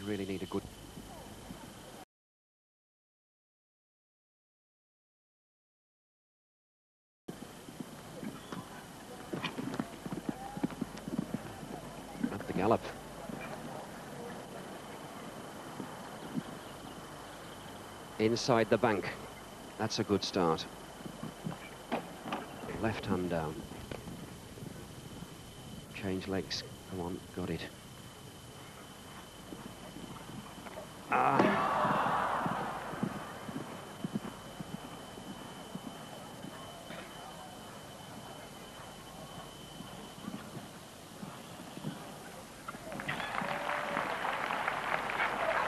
really need a good... At the gallop. Inside the bank. That's a good start. Left hand down. Change legs. Come on, got it. Ah.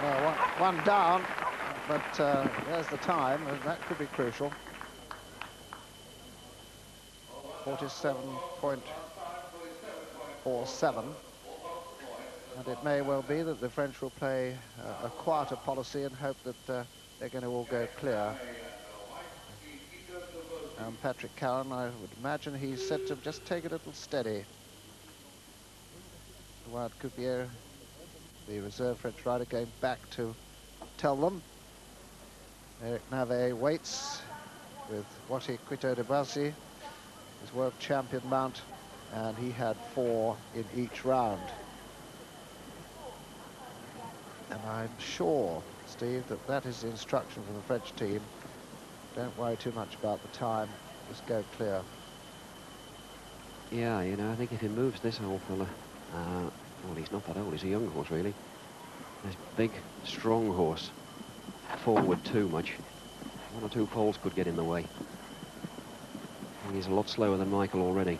Well, one down, but there's the time, and that could be crucial. 47.47. And it may well be that the French will play a quieter policy and hope that they're going to all go clear. Patrick Cowan, I would imagine he said to him, just take it a little steady. Well, it could be the reserve French rider going back to tell them. Eric Navet waits with Wati Quito de Bassi, his world champion mount, and he had 4 in each round. And I'm sure, Steve, that is the instruction from the French team. Don't worry too much about the time, just go clear. Yeah, you know, I think if he moves this old fella, well, he's not that old, he's a young horse, really. This big, strong horse, forward too much. 1 or 2 poles could get in the way. And he's a lot slower than Michael already.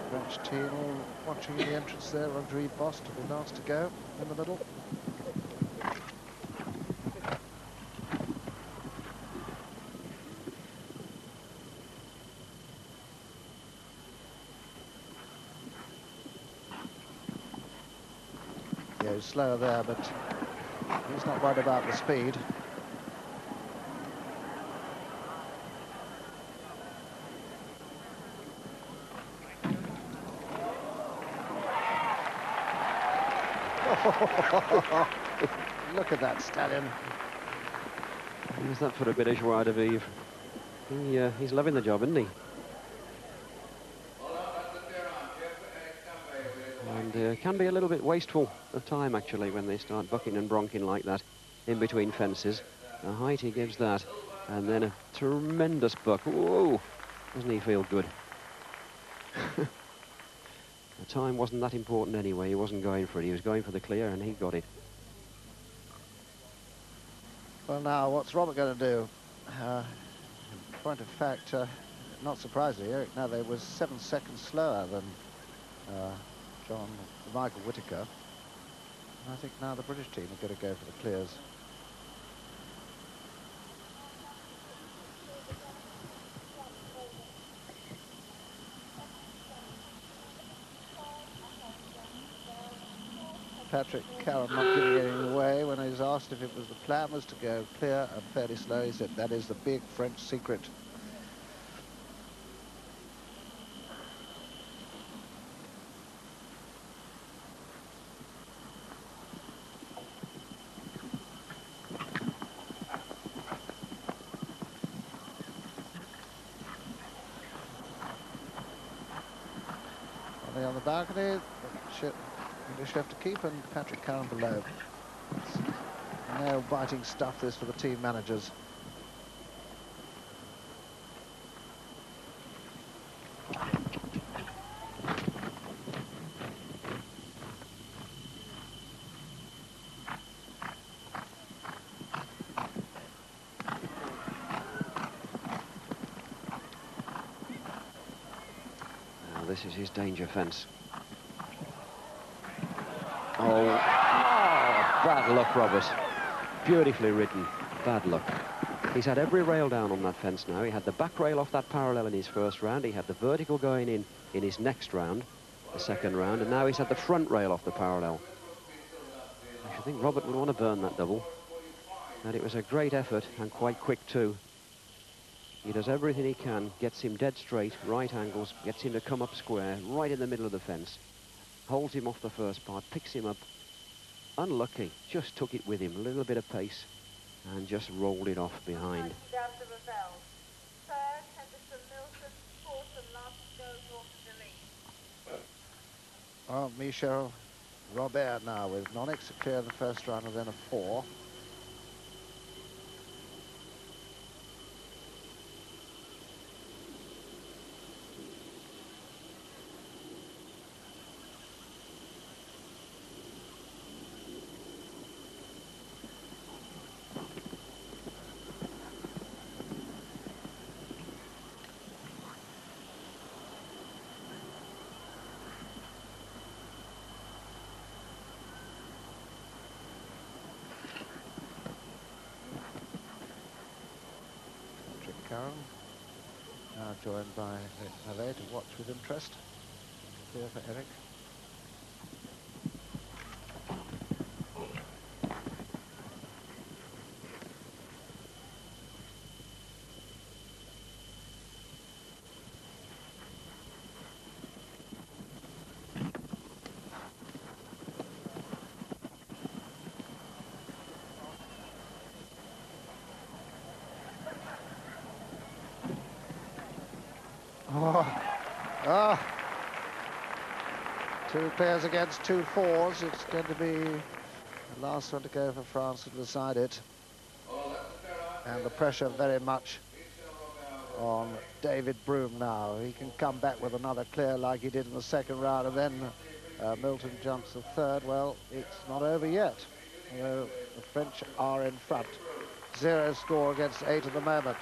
French team all watching the entrance there. Rodrigue Bost to be last to go in the middle. Yeah, he's slower there, but he's not worried about the speed. Look at that stallion. How's that for a bit of joie de vivre? He's loving the job, isn't he? And can be a little bit wasteful of time, actually, when they start bucking and bronking like that in between fences. The height he gives that, and then a tremendous buck. Whoa! Doesn't he feel good? The time wasn't that important anyway. He wasn't going for it. He was going for the clear, and he got it. Well, now, what's Robert going to do? In point of fact, not surprisingly, Eric Navet was 7 seconds slower than Michael Whitaker. And I think now the British team are going to go for the clears. Patrick Cowan not giving anything away. When he was asked if it was the plan was to go clear and fairly slow, he said that is the big French secret. On the balcony, English have to keep, and Patrick Cowan below. It's nail-biting stuff, this, for the team managers. This is his danger fence. Oh, bad luck, Robert. Beautifully ridden. Bad luck. He's had every rail down on that fence now. He had the back rail off that parallel in his first round. He had the vertical going in his next round, the second round, and now he's had the front rail off the parallel. I should think Robert would want to burn that double. And it was a great effort, and quite quick too. He does everything he can, gets him dead straight, right angles, gets him to come up square, right in the middle of the fence. Holds him off the first part, picks him up. Unlucky, just took it with him, a little bit of pace, and just rolled it off behind. Oh, Michel Robert now with Nonix clear in the first round and then a 4. Karen, now joined by Eric to watch with interest. Clear for Eric. Oh, 2 pairs against 2 fours. It's going to be the last one to go for France to decide it. And the pressure very much on David Broom now. He can come back with another clear like he did in the second round, and then Milton jumps the third. Well, it's not over yet. You know, the French are in front. 0 score against 8 at the moment.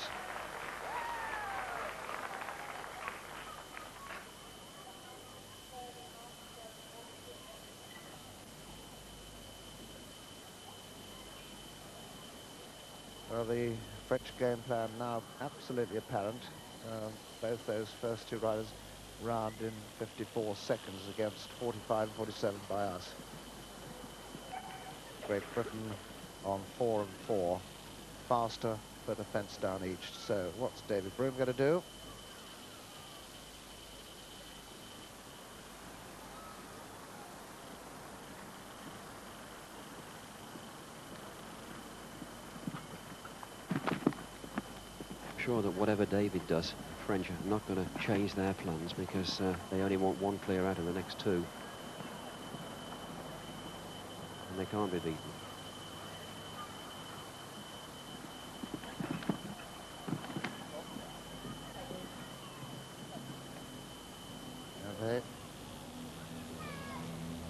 Well, the French game plan now absolutely apparent. Both those first 2 riders round in 54 seconds against 45 and 47 by us. Great Britain on 4 and 4, faster but a fence down each. So what's David Broom going to do? Sure that whatever David does, French are not going to change their plans, because they only want 1 clear out of the next 2. And they can't be beaten. Okay.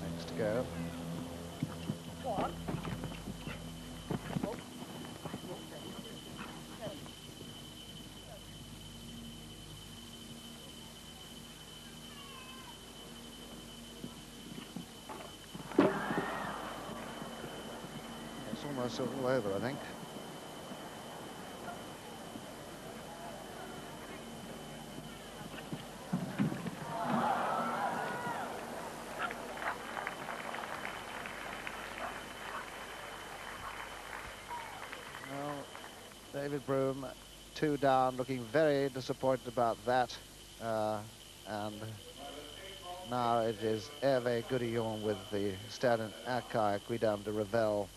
Next to go. It's almost all over, I think. David Broom, 2 down, looking very disappointed about that. And now it is Hervé Goudillon with the Stade Akai, Guidam de Revel.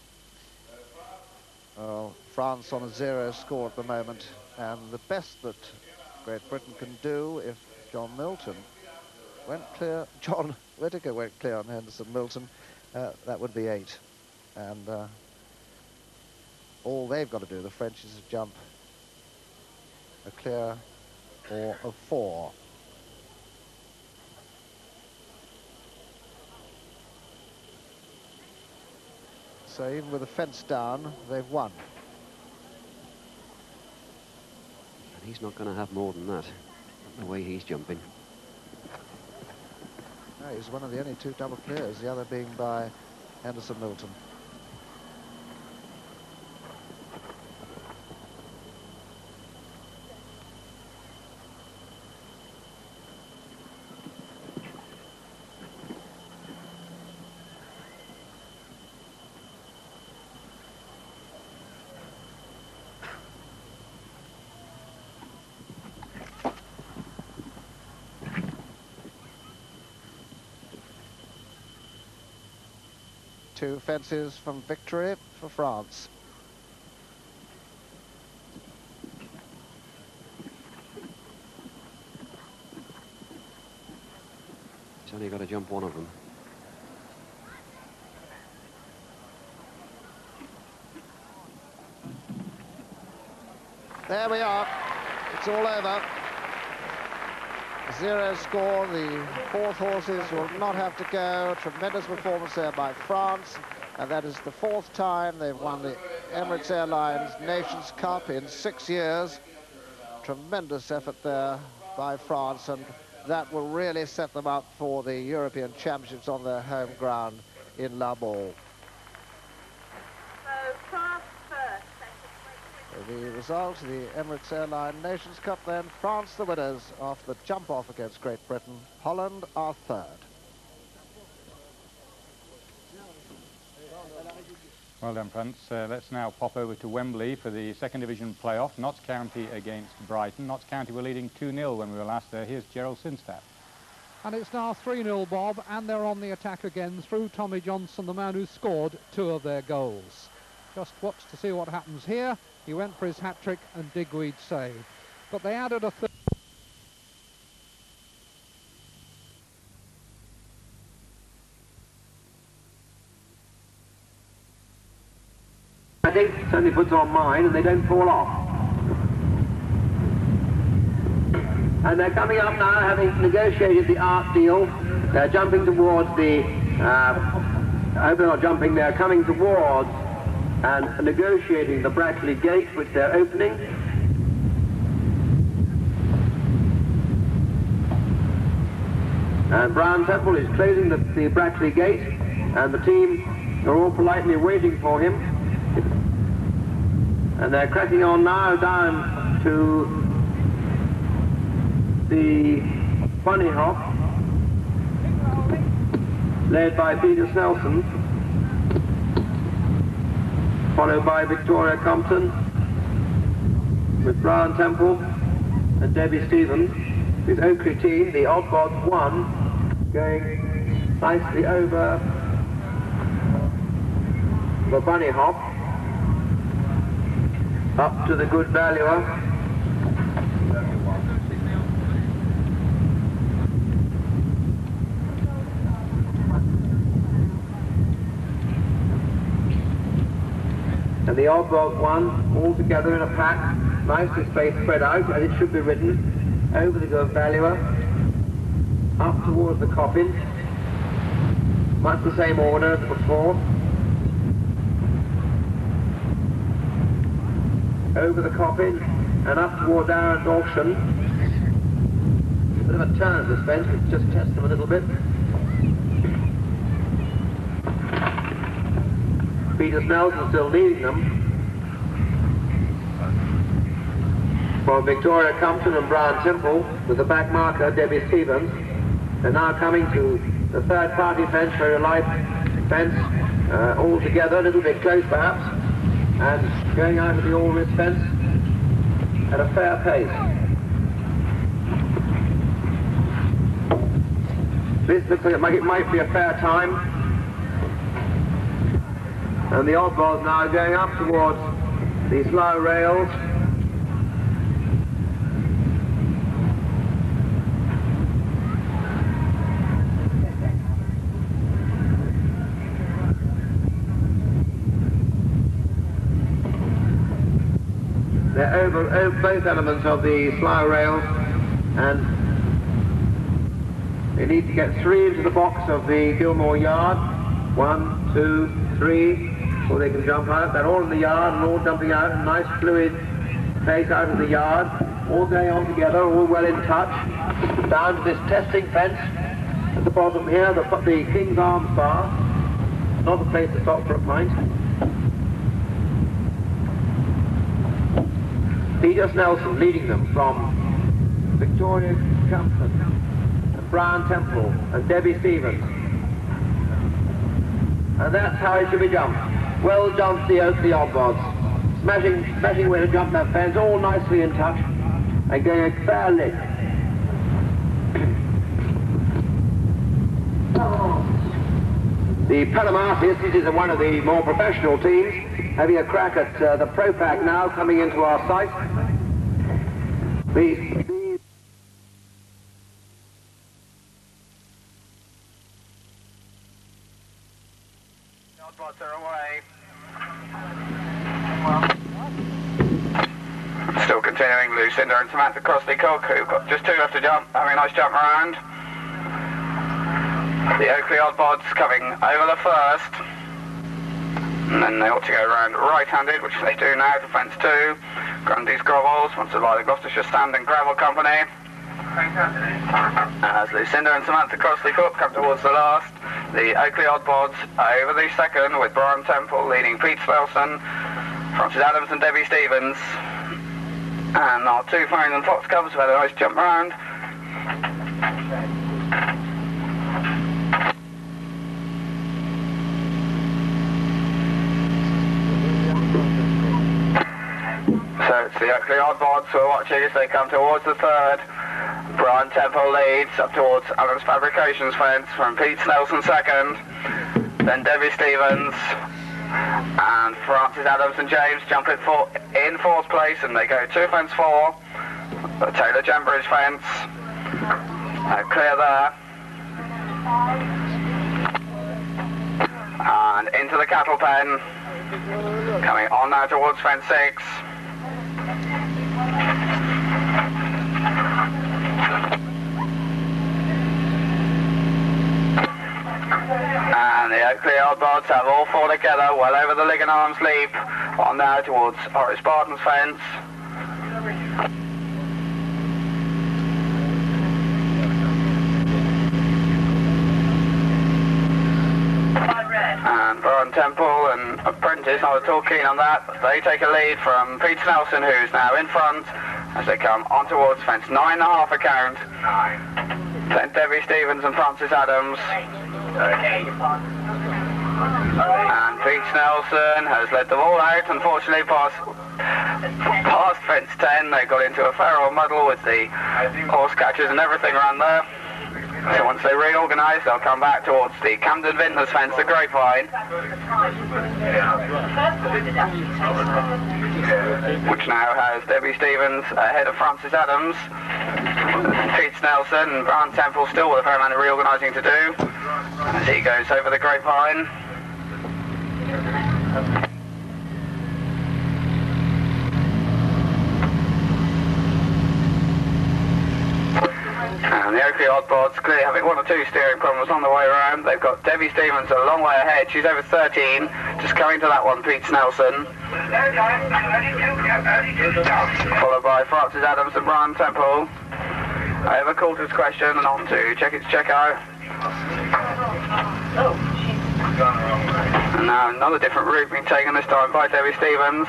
France on a 0 score at the moment, and the best that Great Britain can do, if John Milton went clear, John Whittaker went clear on Henderson Milton, that would be 8. And all they've got to do, the French, is to jump a clear or a 4. So even with the fence down, they've won. And he's not going to have more than that, the way he's jumping. No, he's one of the only 2 double clears, the other being by Henderson Milton. 2 fences from victory for France. He's only got to jump one of them. There we are. It's all over. 0 score. The 4th horses will not have to go. Tremendous performance there by France. And that is the 4th time they've won the Emirates Airlines Nations Cup in 6 years. Tremendous effort there by France. And that will really set them up for the European Championships on their home ground in La Baule. The result, the Emirates Airline Nations Cup then, France the winners of the jump-off against Great Britain. Holland are 3rd. Well done, France. Let's now pop over to Wembley for the 2nd Division playoff. Notts County against Brighton. Notts County were leading 2-0 when we were last there. Here's Gerald Sinstadt. And it's now 3-0, Bob, and they're on the attack again through Tommy Johnson, the man who scored 2 of their goals. Just watch to see what happens here. He went for his hat-trick and Digweed saved. But they added a third. I think certainly puts on mine and they don't fall off. And they're coming up now, having negotiated the art deal. They're jumping towards the, I hope they're not jumping, they're coming towards and negotiating the Brackley Gate, which they're opening. And Brown Temple is closing the Brackley Gate, and the team are all politely waiting for him. And they're cracking on now down to the Bunny Hop, led by Peter Snelson, followed by Victoria Compton, with Brown Temple and Debbie Stevens. His Oakley team, the Oddbods 1, going nicely over the Bunny Hop, up to the Good Valuer. And the Oddbods 1, all together in a pack, nicely spaced, spread out, as it should be ridden, over the Good Valuer, up towards the Coffin, much the same order as before, over the Coffin, and up towards Aaron's Auction. A bit of a turn at this fence, let's just test them a little bit. Peter Snelson still leading them. For Victoria Compton and Brown Temple, with the back marker, Debbie Stevens. They're now coming to the third party fence, very light fence, all together, a little bit close perhaps, and going out of the all-wrist fence at a fair pace. This looks like it might be a fair time. And the Oddbods now going up towards the slow rails. They're over both elements of the slow rails, and they need to get 3 into the box of the Gilmore yard. 1, 2, 3. Or they can jump out. They're all in the yard and all jumping out in nice fluid pace out of the yard, all going on together, all well in touch. Down to this testing fence at the bottom here, the King's Arms Bar. Not the place to stop for a pint. Peter Snelson leading them from Victoria Compton and Brown Temple and Debbie Stevens. And that's how it should be jumped. Well jumped the Oddbods. Smashing way to jump that fence, all nicely in touch, and going a fair lick. The Palomatis, this is one of the more professional teams, having a crack at the Pro Pack now, coming into our sight. The Oddbods are away. Still continuing, Lucinda and Samantha Crossley-Cook, who've got just 2 left to jump, having a nice jump around. The Oakley Oddbods coming over the first, and then they ought to go around right-handed, which they do now to fence 2. Grundy's Grovels, sponsored by the Gloucestershire Stand and Gravel Company. As Lucinda and Samantha Crossley-Cook come towards the last, the Oakley Oddbods over the second, with Brian Temple leading Pete Snelson, Francis Adams and Debbie Stevens. And our 2 Farrington and Fox Cubs have had a nice jump round. So it's the Oakley Oddbods who are watching as they come towards the third. Brian Temple leads up towards Allen's Fabrications fence from Pete Snelson second. Then Debbie Stevens and Francis Adams and James jump in 4th place, and they go to fence 4. The Taylor Jembridge fence. Clear there. And into the cattle pen. Coming on now towards fence 6. And the Oakley Oddbods have all 4 together, well over the Ligon Arms leap, on now towards Horace Barton's fence. And Brian Temple and Apprentice, I was all keen on that, but they take a lead from Pete Snelson, who's now in front, as they come on towards fence 9.5 account. Then Debbie Stevens and Francis Adams. And Pete Snelson has led them all out, unfortunately, past fence 10. They got into a fair old muddle with the horse catchers and everything around there. So once they reorganise, they'll come back towards the Camden Vintners fence, the Grapevine, which now has Debbie Stevens ahead of Francis Adams. Pete Snelson and Brian Temple still with a fair amount of reorganising to do as he goes over the Grapevine. And the Oakley Oddbods clearly having 1 or 2 steering problems on the way around. They've got Debbie Stevens a long way ahead. She's over 13, just coming to that one, Pete Snelson. Followed by Francis Adams and Brian Temple. Over Coulter's question and on to Check It's Check Out. And now another different route being taken this time by Debbie Stevens.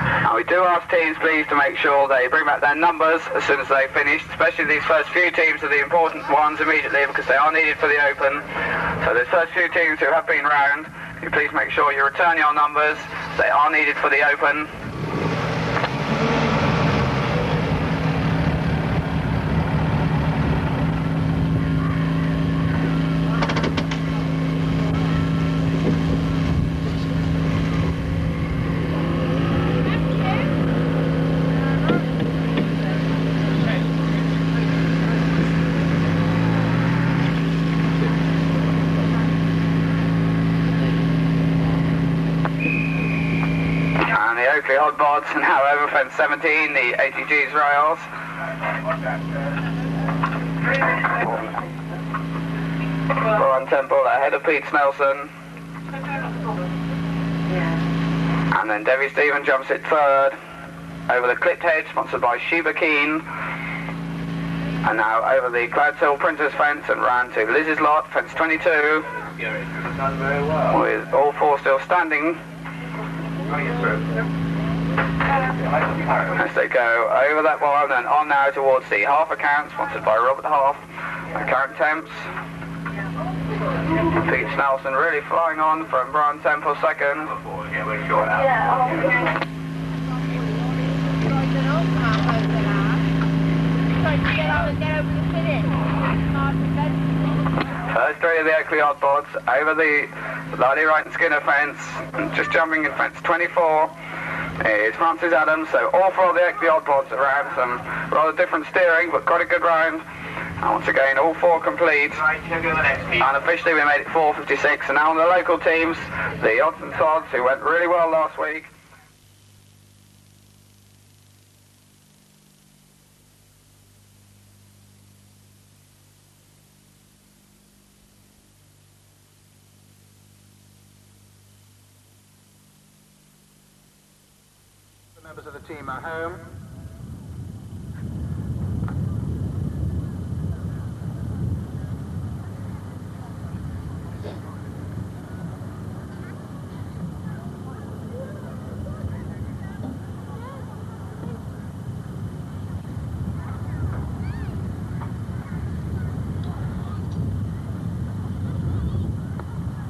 And we do ask teams please to make sure they bring back their numbers as soon as they finish, especially these first few teams are the important ones immediately because they are needed for the Open. So the first few teams who have been round, you please make sure you return your numbers. They are needed for the Open. The Oddbods and now over fence 17, the ATG's rails. Brian Temple ahead of Pete Snelson. And then Debbie Stevens jumps it third over the clipped hedge, sponsored by Sheba Keane. And now over the Cloudshill Printers fence and round to Liz's lot, fence 22. With all 4 still standing. As they go over that one and on now towards the half account, sponsored by Robert Half. Current temps. Pete Snelson really flying on from Brian Temple second. First three of the Oakley oddboards over the Lardy Wright and Skinner fence, and just jumping in fence 24 is Francis Adams. So all four of the Oakley oddboards around, some rather different steering, but quite a good round. And once again, all four complete. And officially we made it 4:56. And now on the local teams, the odds and sods, who went really well last week. The members of the team are home.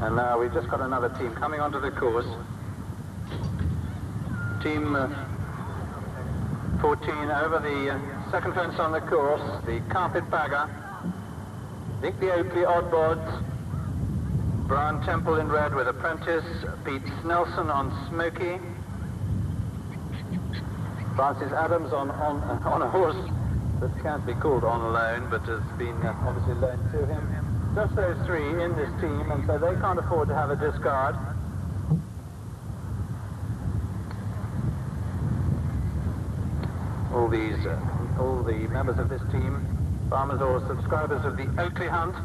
And now we've just got another team coming onto the course. Team 14 over the second fence on the course, the carpetbagger. Nick the Oakley oddboards. Brian Temple in red with Apprentice. Pete Snelson on Smoky. Francis Adams on a horse that can't be called on loan, but has been obviously loaned to him. Just those three in this team, and so they can't afford to have a discard. All the members of this team, farmers or subscribers of the Oakley Hunt.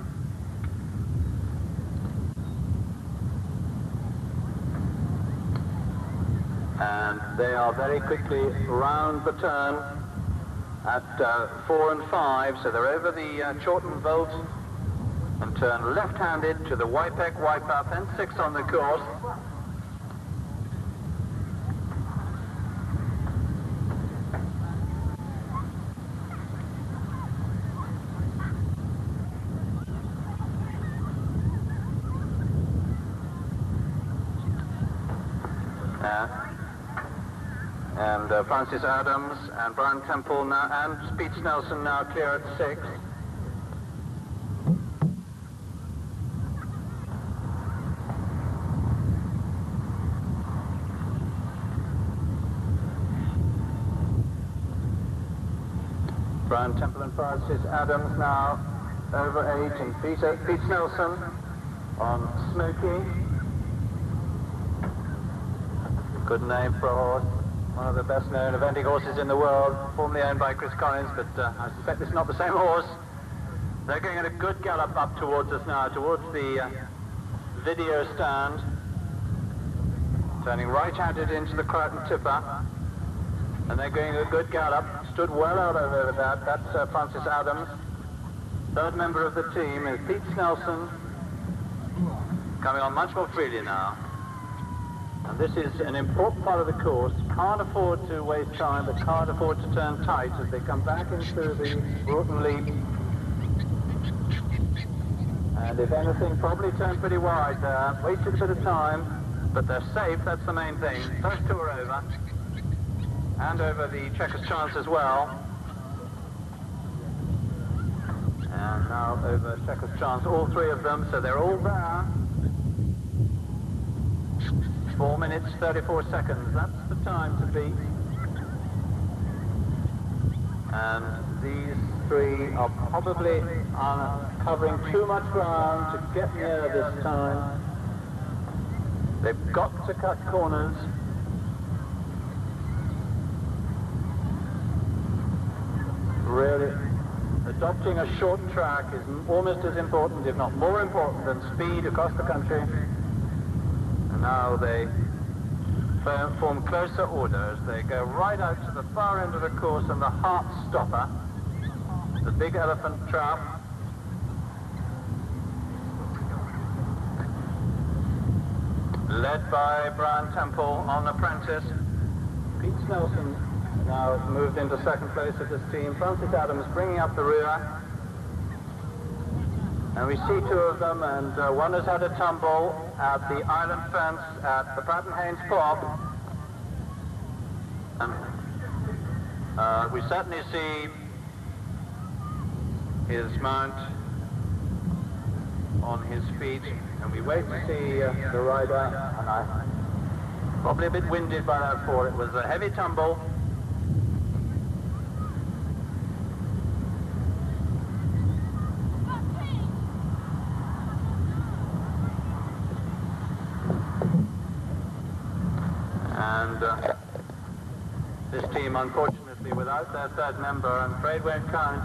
And they are very quickly round the turn at 4 and 5, so they're over the Chawton Vault and turn left-handed to the Wypeck Wiper, fence 6 on the course. And Francis Adams and Brian Temple now, and Pete Snelson now clear at 6. Brian Temple and Francis Adams now over 8, and Pete Snelson on Smoky. Good name for a horse. One of the best known eventing horses in the world, formerly owned by Chris Collins, but I suspect it's not the same horse. They're going at a good gallop up towards us now, towards the video stand. Turning right-handed into the Crowton Tipper. And they're going at a good gallop. Stood well out over that. That's Francis Adams. Third member of the team is Pete Snelson. Coming on much more freely now. And this is an important part of the course. Can't afford to waste time, but can't afford to turn tight as they come back into the Broughton Leap. And if anything, probably turn pretty wide there. Wasted a bit of time, but they're safe, that's the main thing. First two are over. And over the Chequers Chance as well. And now over Chequers Chance, all three of them, so they're all there. 4 minutes, 34 seconds, that's the time to beat. And these three are probably covering too much ground to get near this time. They've got to cut corners. Really, adopting a short track is almost as important, if not more important, than speed across the country. And now they form closer orders. They go right out to the far end of the course and the Heart Stopper, the Big Elephant Trap. Led by Brian Temple on Apprentice. Pete Snelson now moved into second place of this team. Francis Adams bringing up the rear. And we see two of them, and one has had a tumble at the island fence at the Pratt & Haynes Pop. And we certainly see his mount on his feet, and we wait to see the rider, and I'm probably a bit winded by that fall. It was a heavy tumble. And this team, unfortunately, without their third member, I'm afraid won't count.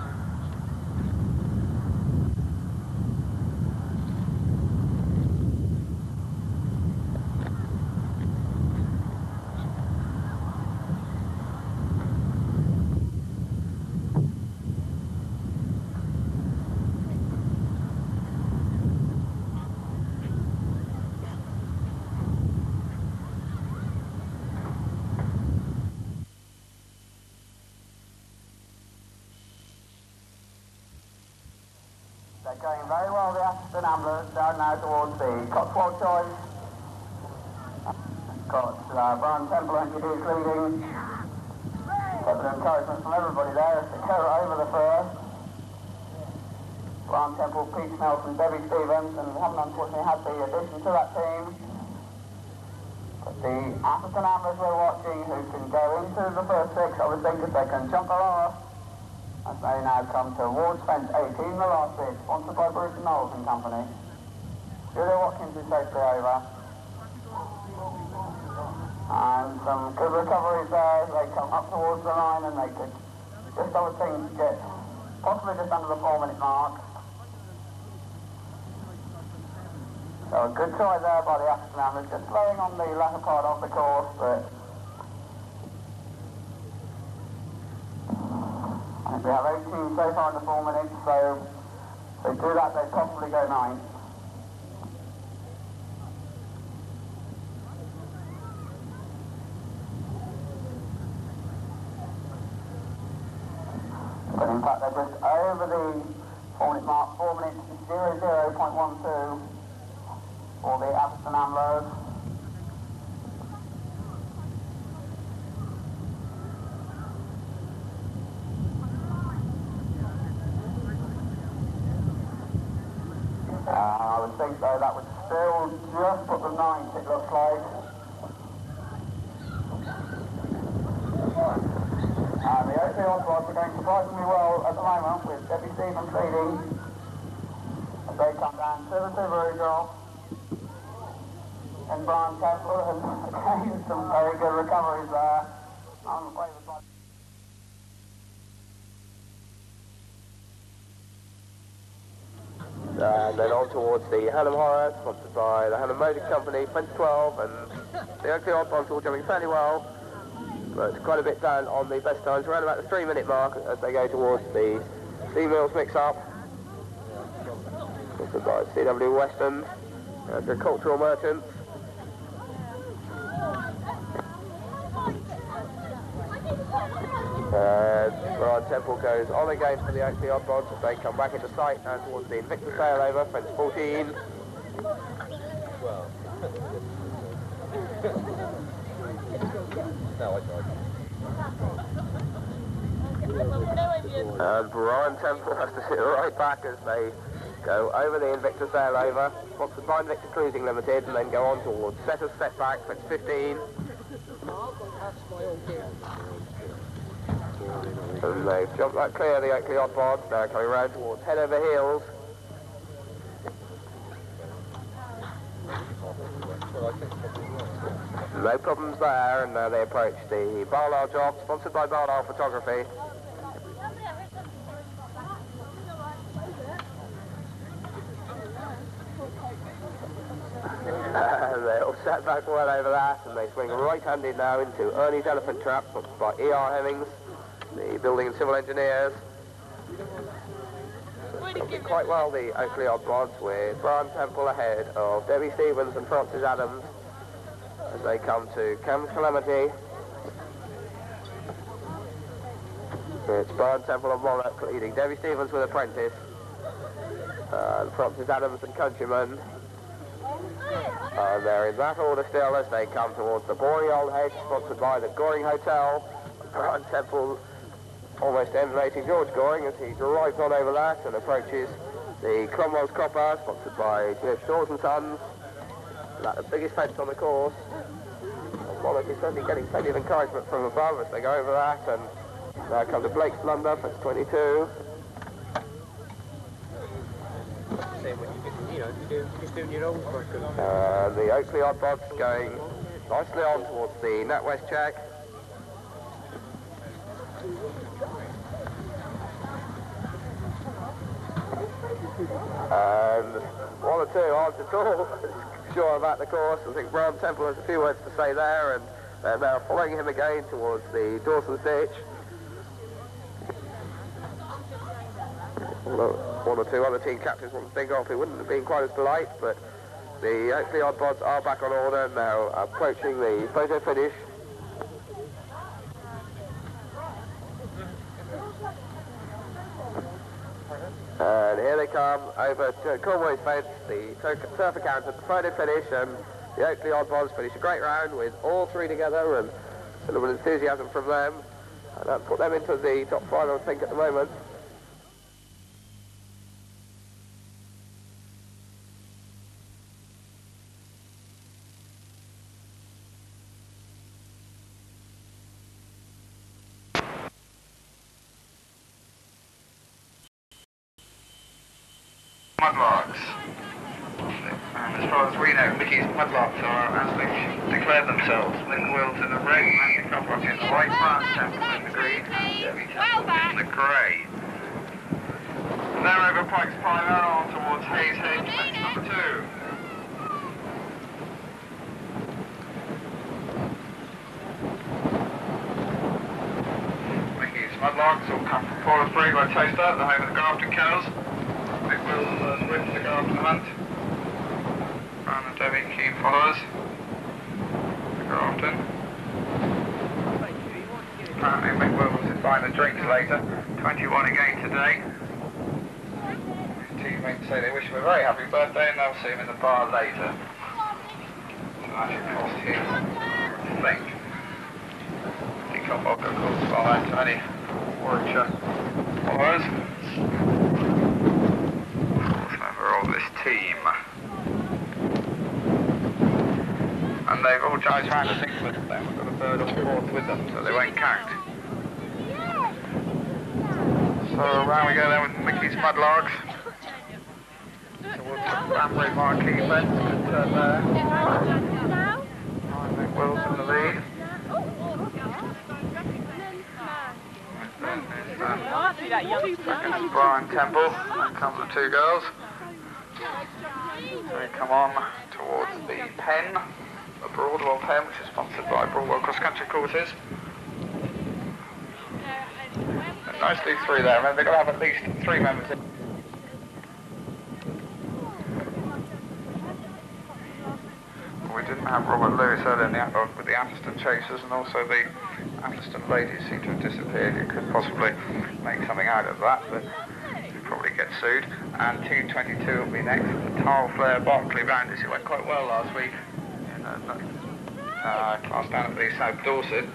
They're going very well, the Hickstead Amblers, down now towards the Cotswolds choice. Got Brian Temple and Judith leading. Got an encouragement from everybody there to go over the first. Brian Temple, Pete Nelson, Debbie Stevens, and we haven't unfortunately had the addition to that team. But the Hickstead Amblers we're watching, who can go into the first six, I would think if they can jump aloft. As they now come towards fence 18, the last bit, sponsored by Bruce and Knowles and Company. Julia Watkins is safely over. And some good recoveries there. They come up towards the line and they could just, I would think, get possibly just under the 4-minute mark. So a good try there by the Hickstead Amblers, just laying on the latter part of the course, but I think we have 18 so far in the 4 minutes, so if they do that, they possibly go 9. But in fact, they're just over the 4-minute mark, 4 minutes 00.12 for the Hickstead Amblers. I would think though that would still just put the 9th, it looks like. And the OC Osborne are going surprisingly well at the moment with Debbie Stevens leading as they come down to the Subaru drop. And Brian Temple, and again some very good recoveries there. I'm afraid of that. And then on towards the Hannam Horror, sponsored by the Hannam Motor Company, fence 12, and the Oakley Oddbons all jumping fairly well, but quite a bit down on the best times, around about the 3-minute mark as they go towards the C-Mills mix-up, sponsored by CW Western, Agricultural Merchants. Brian Temple goes on again for the Oakley Oddbons as they come back into sight now towards the Invictus Failover, fence 14. And Brian Temple has to sit right back as they go over the Invictus Failover, sponsored by Invictus Cruising Limited, and then go on towards Setters Setback, fence 15. And they've jumped that clear, the Oakley Oddbons. Now coming round towards Head Over Heels. No problems there, and now they approach the Barlisle drop, sponsored by Barlisle Photography. And they're all sat back well over that, and they swing right-handed now into Ernie's Elephant Trap, sponsored by E.R. Hemmings, the Building and Civil Engineers. Looking quite well, the Oakley Oddbons, with Brian Temple ahead of Debbie Stevens and Francis Adams as they come to Cam's Calamity. It's Brian Temple and Monarch leading Debbie Stevens with Apprentice, and Francis Adams and Countryman. And they're in that order still as they come towards the Boring Old Hedge, sponsored by the Goring Hotel. Brian Temple almost emulating George Goring as he drives on over that and approaches The Cromwell's Copper, sponsored by Jeff Shores and Sons. That's the biggest fence on the course. And Monarch is certainly getting plenty of encouragement from above as they go over that. And now comes the Blake's Blunder, fence 22. The Oakley Odd Bods going nicely on towards the NatWest check. And one or two aren't at all sure about the course. I think Brown Temple has a few words to say there, and they're now following him again towards the Dawson's Ditch. One or two other team captains want to think of who wouldn't have been quite as polite, but the Oakley Odd Bods are back on order now, approaching the photo finish. And here they come over to Cornway's fence, the turf account at the photo finish, and the Oakley Odd Bods finish a great round with all three together, and a little bit of enthusiasm from them. And that put them into the top five, I think, at the moment. Mudlarks. And as far as we know, Mickey's Mudlarks are, as they've declared themselves, Lincoln Wills in the red, Matthew Cockroach in the white, Brown Temple in the green, and Debbie Temple in the grey. And they're over Pike's Pie, they're on towards Hayes Hedge, fence number 2. Mickey's Mudlarks all come from Forestbury by Toaster, the home of the Grafton cows. Mick Wills has ridden the Grafton hunt. Brown and Debbie, keen followers. The Grafton. Apparently Mick Wills is buying the drinks later. 21 again today. His teammates say they wish him a very happy birthday and they'll see him in the bar later. So that should cost him, I think. He can't walk across by to any Warwickshire followers. Of this team, and they've all charged around to think with them. We've got a third or fourth with them, so they won't count. So around we go then with Mickey's Mudlarks towards the Banbury marquee fence. Good turn there. Mick Wills in the lead. Second is Brian Temple. Then comes the two girls. So we come on towards the Pen, the Broadwell Pen, which is sponsored by Broadwell Cross Country Courses. And nicely through there. Remember, they've got to have at least 3 members in. We didn't have Robert Lewis earlier in the with the Atherstone Chasers, and also the Atherstone Ladies seem to have disappeared. You could possibly make something out of that, but probably get sued. And Team 22 will be next with the Tile Flare Barclay Rounders, who went quite well last week in a class down at the South Dorset.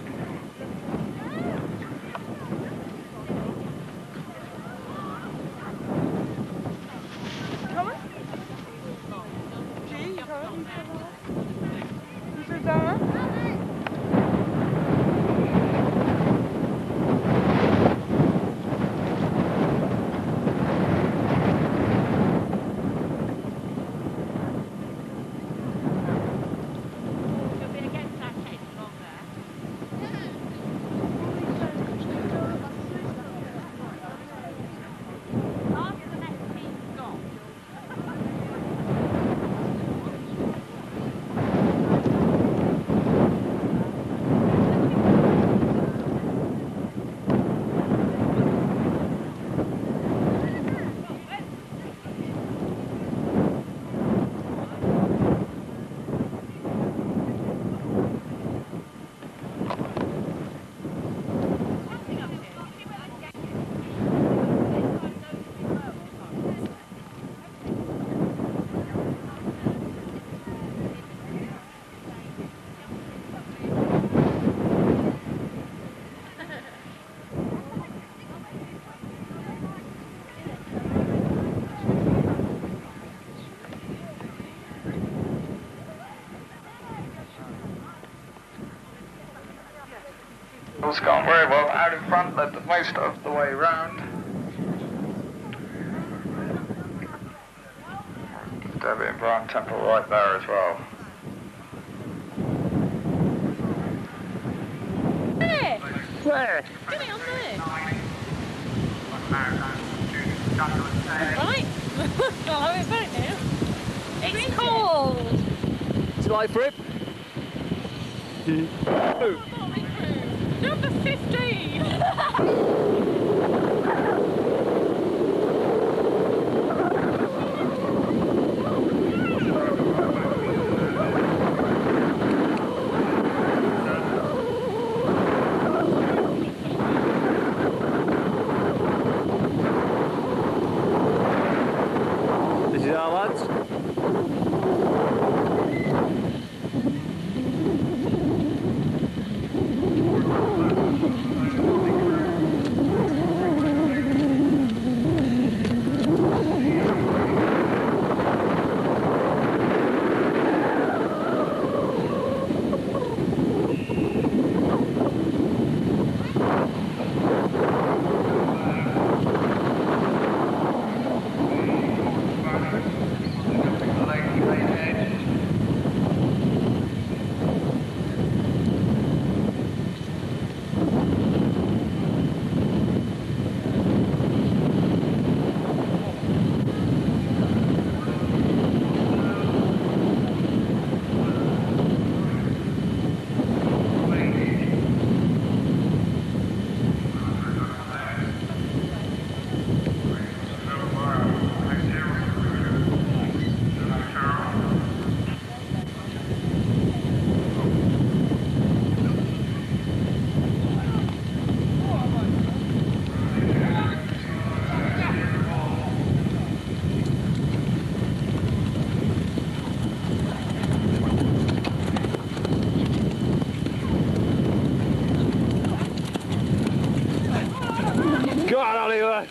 Cotswolds gone very well out in front, led the most of the way round. Debbie and Brian Temple right there as well. Where? Give me on there. Right. I'll have it back now. It's cold. Slide for it. Number 15. This is our lads. Go on, Oliver.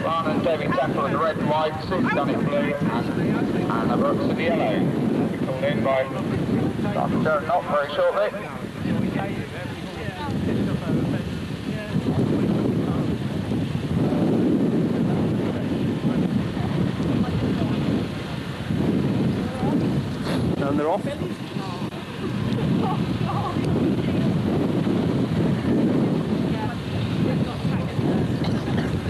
Ron and David Temple in the red and white, Sue's done in blue, and Anna Brooks in the yellow. Be called in by Dr. Knott very shortly. And they're off.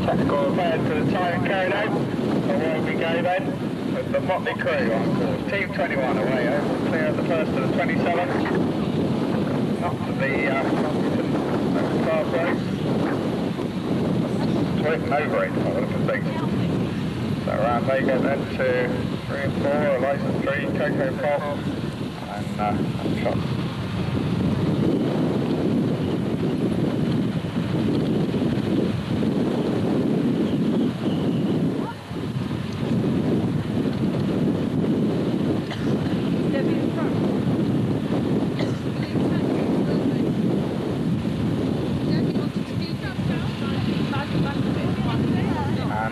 Technical repairs to the time carried out. So where we go then? With the motley crew on course. Team 21 away over, clear at the first of the 27. Up to the class race. Written over it, I would have think. So around they go then to 3 and 4, license 3, Coco Pop, and Shot.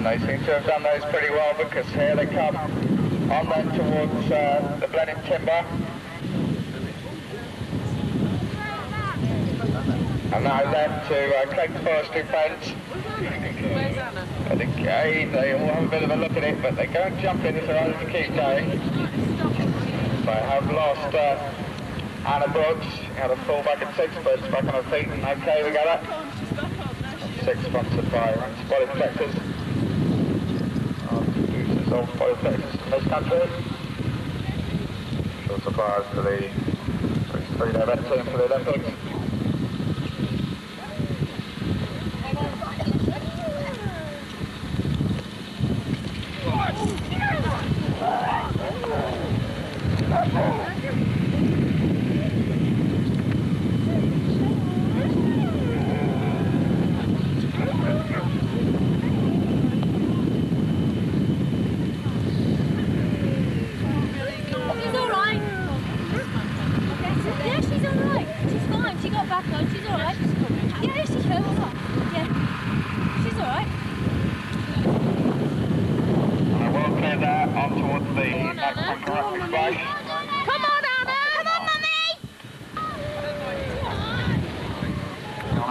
They seem to have done those pretty well because here they come on then towards the Blenheim Timber. And now then to Craig's Forestry Fence. I think they all have a bit of a look at it, but they go and jump in if they're able to keep going. They have lost Anna Brooks, had a fall back at 6, but it's back on her feet and okay together. 6 sponsored by Spotted Collectors. All Spotted Collectors in this country. Short suppliers for the 3-day event team for the Olympics.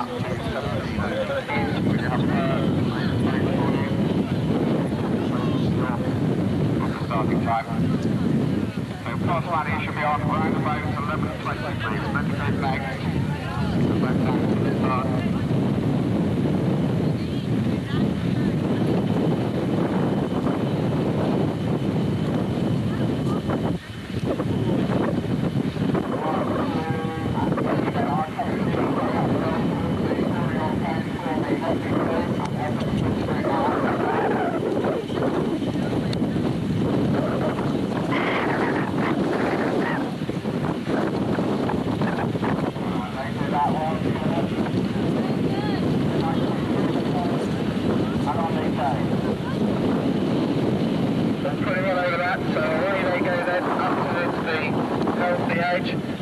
Starting time. So Cotswolds should be on around about 11:20, please. Let's go next. Back down to the start.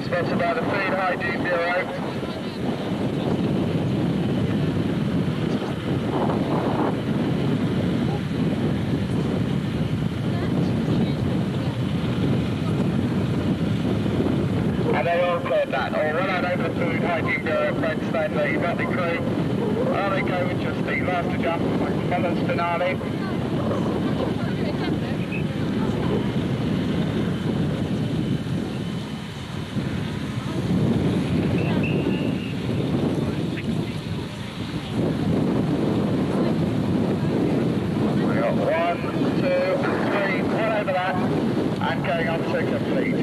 Sponsored by the Food Hygiene Bureau. And they all cleared that. All run out over the Food Hygiene Bureau, Fred Stanley, you've got the crew. On they go with just the last to jump, Fellas finale. And going on to complete.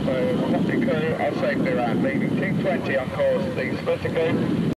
So, Captain Crew, I'll safely around, leaving 2:20 on course, the splitter crew.